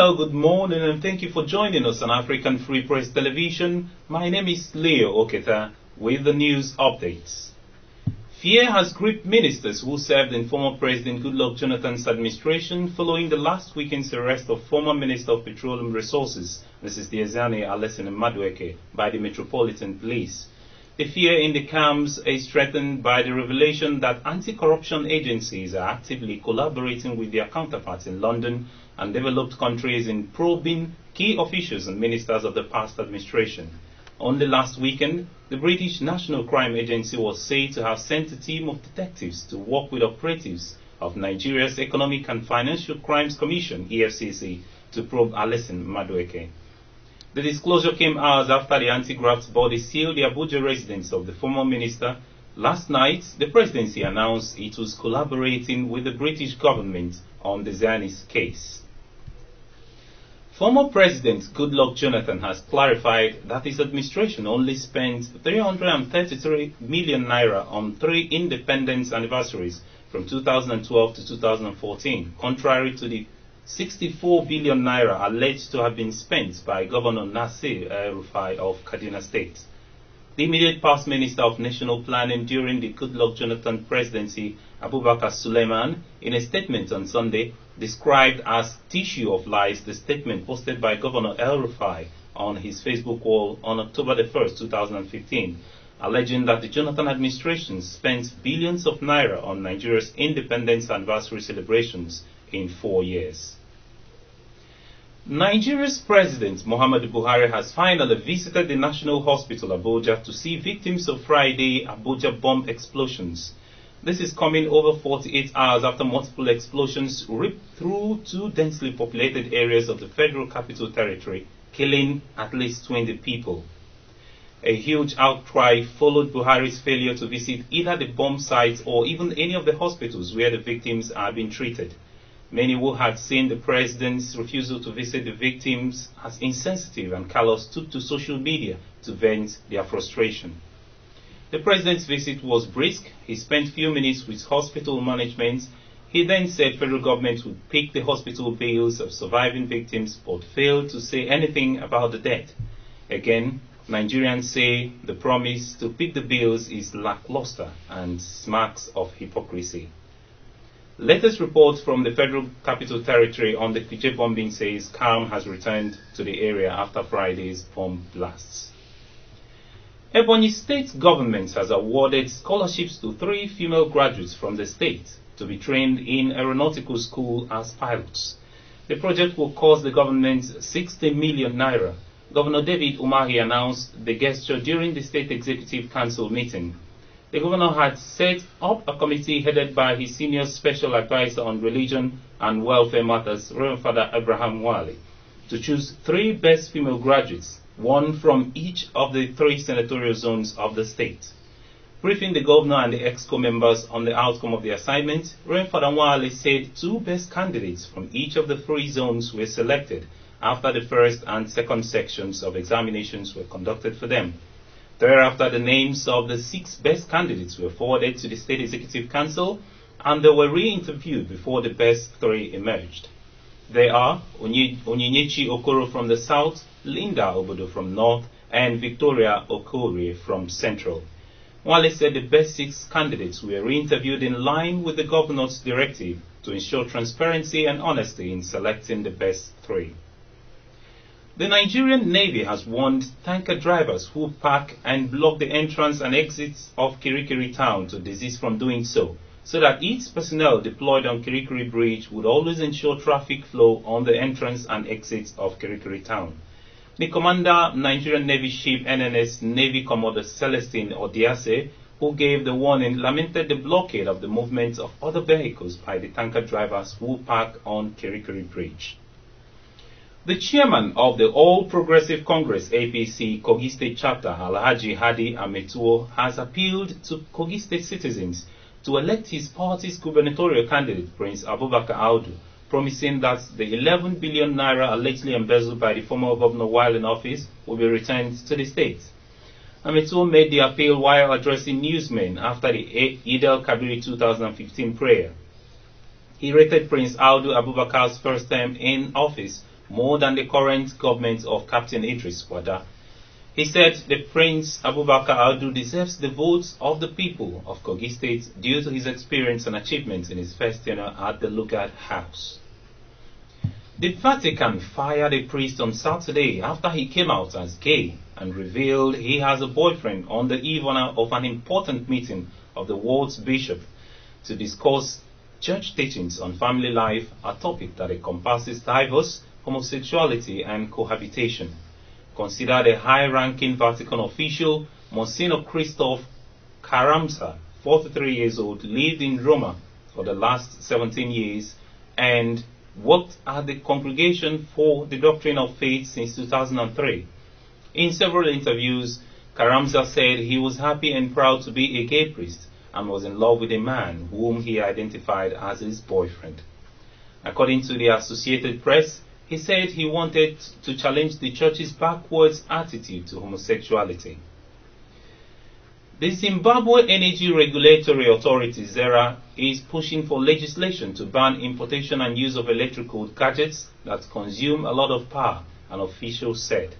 Well, good morning and thank you for joining us on African Free Press Television. My name is Leo Oketa with the news updates. Fear has gripped ministers who served in former President Goodluck Jonathan's administration following the last weekend's arrest of former Minister of Petroleum Resources, Mrs. Diezani Alessin Madueke, by the Metropolitan Police. The fear in the camps is strengthened by the revelation that anti-corruption agencies are actively collaborating with their counterparts in London and developed countries in probing key officials and ministers of the past administration. Only last weekend, the British National Crime Agency was said to have sent a team of detectives to work with operatives of Nigeria's Economic and Financial Crimes Commission, EFCC, to probe Alessin Madueke. The disclosure came hours after the anti-graft body sealed the Abuja residence of the former minister. Last night, the presidency announced it was collaborating with the British government on Diezani's case. Former President Goodluck Jonathan has clarified that his administration only spent 333 million naira on 3 independence anniversaries from 2012 to 2014, contrary to the 64 billion naira alleged to have been spent by Governor Nasir El-Rufai of Kaduna State. The immediate past Minister of National Planning during the Goodluck Jonathan presidency, Abubakar Suleiman, in a statement on Sunday, described as tissue of lies the statement posted by Governor El-Rufai on his Facebook wall on October 1st, 2015, alleging that the Jonathan administration spent billions of naira on Nigeria's independence anniversary celebrations in 4 years. Nigeria's President Muhammadu Buhari has finally visited the National Hospital Abuja to see victims of Friday Abuja bomb explosions. This is coming over 48 hours after multiple explosions ripped through 2 densely populated areas of the Federal Capital Territory, killing at least 20 people. A huge outcry followed Buhari's failure to visit either the bomb sites or even any of the hospitals where the victims are being treated. Many who had seen the president's refusal to visit the victims as insensitive and callous took to social media to vent their frustration. The president's visit was brisk. He spent few minutes with hospital management. He then said federal government would pick the hospital bills of surviving victims but failed to say anything about the dead. Again, Nigerians say the promise to pick the bills is lackluster and smacks of hypocrisy. Latest report from the Federal Capital Territory on the Kuje bombing says calm has returned to the area after Friday's bomb blasts. Ebonyi State government has awarded scholarships to 3 female graduates from the state to be trained in aeronautical school as pilots. The project will cost the government 60 million naira. Governor David Umahi announced the gesture during the State Executive Council meeting. The governor had set up a committee headed by his senior special advisor on religion and welfare matters, Reverend Father Abraham Wale, to choose 3 best female graduates, 1 from each of the 3 senatorial zones of the state. Briefing the governor and the EXCO members on the outcome of the assignment, Reverend Father Wale said 2 best candidates from each of the 3 zones were selected after the first and second sections of examinations were conducted for them. Thereafter, the names of the 6 best candidates were forwarded to the State Executive Council and they were re-interviewed before the best 3 emerged. They are Onyinyechi Okoro from the south, Linda Obodo from north, and Victoria Okorie from central. Wale said the best 6 candidates were re-interviewed in line with the governor's directive to ensure transparency and honesty in selecting the best 3. The Nigerian Navy has warned tanker drivers who park and block the entrance and exits of Kirikiri town to desist from doing so that its personnel deployed on Kirikiri Bridge would always ensure traffic flow on the entrance and exits of Kirikiri town. The Commander, Nigerian Navy Ship NNS Navy Commodore Celestine Odiase, who gave the warning, lamented the blockade of the movement of other vehicles by the tanker drivers who park on Kirikiri Bridge. The chairman of the All Progressive Congress APC Kogi State Chapter, Alhaji Hadi Ametuo, has appealed to Kogi State citizens to elect his party's gubernatorial candidate, Prince Abubakar Audu, promising that the 11 billion naira allegedly embezzled by the former governor while in office will be returned to the state. Ametuo made the appeal while addressing newsmen after the Eid al-Kabir 2015 prayer. He rated Prince Audu Abubakar's first term in office more than the current government of Captain Idris Wada. He said the Prince Abubakar Audu deserves the votes of the people of Kogi State due to his experience and achievements in his first tenure at the Lugard House. The Vatican fired a priest on Saturday after he came out as gay and revealed he has a boyfriend on the eve of an important meeting of the world's bishop to discuss church teachings on family life, a topic that encompasses divorce, homosexuality and cohabitation. Considered a high-ranking Vatican official, Monsignor Christoph Karamsa, 43 years old, lived in Roma for the last 17 years and worked at the Congregation for the Doctrine of Faith since 2003. In several interviews, Karamsa said he was happy and proud to be a gay priest and was in love with a man whom he identified as his boyfriend. According to the Associated Press, he said he wanted to challenge the church's backwards attitude to homosexuality. The Zimbabwe Energy Regulatory Authority, ZERA, is pushing for legislation to ban importation and use of electrical gadgets that consume a lot of power, an official said.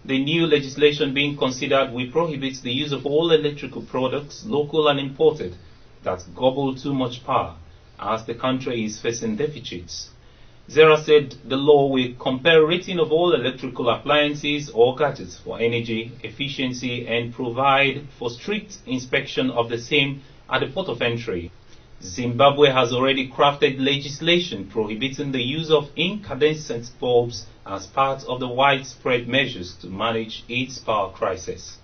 The new legislation being considered will prohibit the use of all electrical products, local and imported, that gobble too much power, as the country is facing deficits. ZERA said the law will compare rating of all electrical appliances or gadgets for energy efficiency and provide for strict inspection of the same at the port of entry. Zimbabwe has already crafted legislation prohibiting the use of incandescent bulbs as part of the widespread measures to manage its power crisis.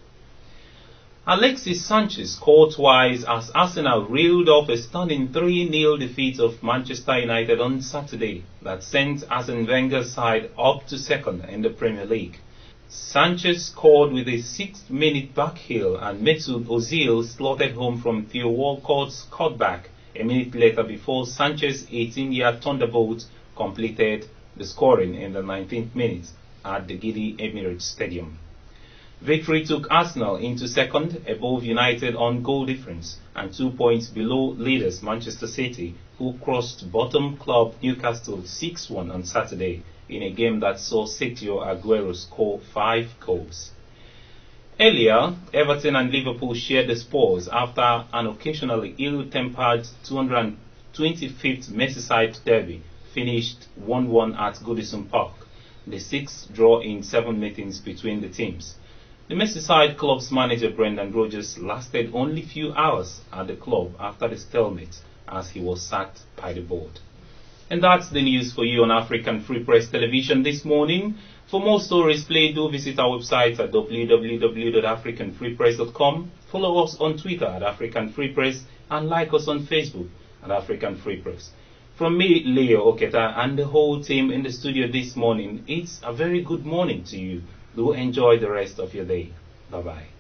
Alexis Sanchez scored twice as Arsenal reeled off a stunning 3-0 defeat of Manchester United on Saturday that sent Arsene Wenger's side up to second in the Premier League. Sanchez scored with a 6th-minute back heel and Mesut Ozil slotted home from Theo Walcott's cutback a minute later before Sanchez's 18-yard thunderbolt completed the scoring in the 19th minute at the Giddy Emirates Stadium. Victory took Arsenal into second above United on goal difference and 2 points below leaders Manchester City, who crossed bottom club Newcastle 6-1 on Saturday in a game that saw Sergio Aguero score 5 goals. Earlier, Everton and Liverpool shared the spoils after an occasionally ill-tempered 225th Merseyside derby finished 1-1 at Goodison Park, the 6th draw in 7 meetings between the teams. The Merseyside club's manager Brendan Rodgers lasted only few hours at the club after the stalemate as he was sacked by the board. And that's the news for you on African Free Press Television this morning. For more stories, please do visit our website at www.africanfreepress.com. Follow us on Twitter at African Free Press and like us on Facebook at African Free Press. From me, Leo Oketa, and the whole team in the studio this morning, it's a very good morning to you. Do enjoy the rest of your day. Bye-bye.